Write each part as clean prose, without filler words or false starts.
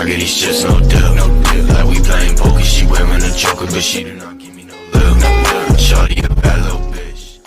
pocket, he's just no deal. Like we playing poker, she wearing a joker, but she do not give me no love. Shawty a bad little bitch.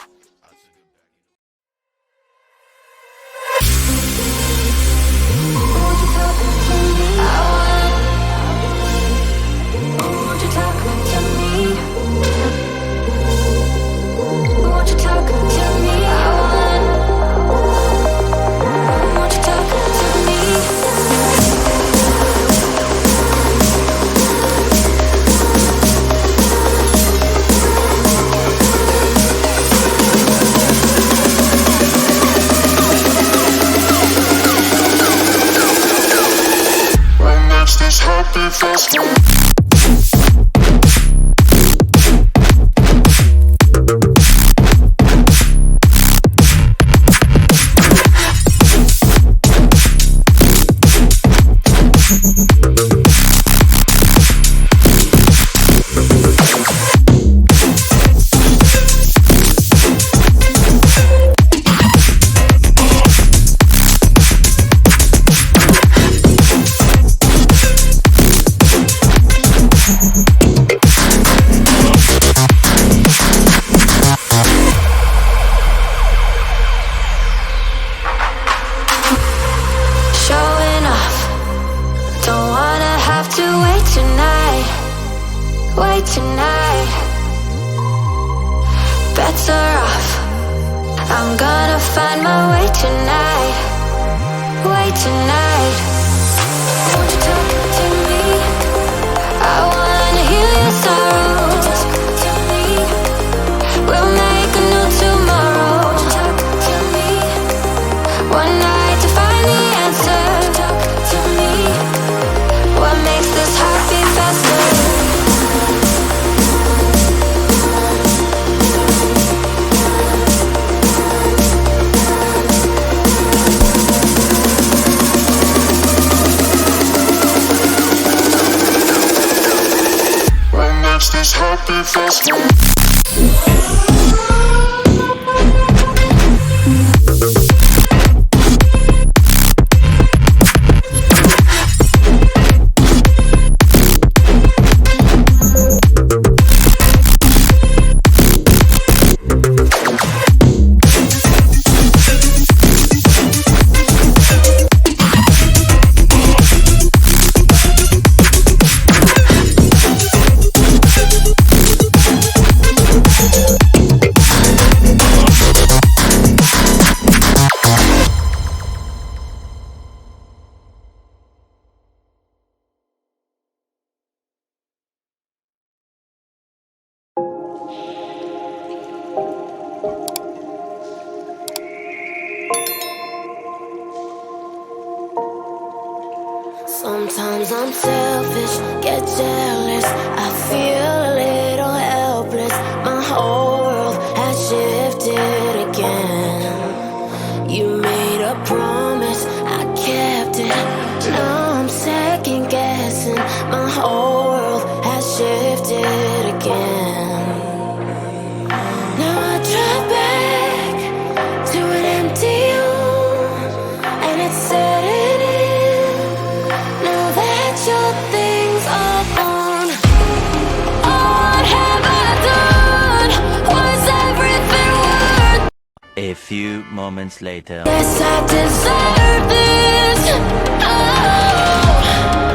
Sometimes I'm selfish, get jealous. I feel a little helpless. My whole world has shifted again. You made a promise, I kept it. Now I'm second guessing. My whole world has shifted again. Now I drive back to an empty home, and it's setting in. Now that your things are gone, what have I done? Was everything worth? A few moments later. Yes, I deserve this. Oh.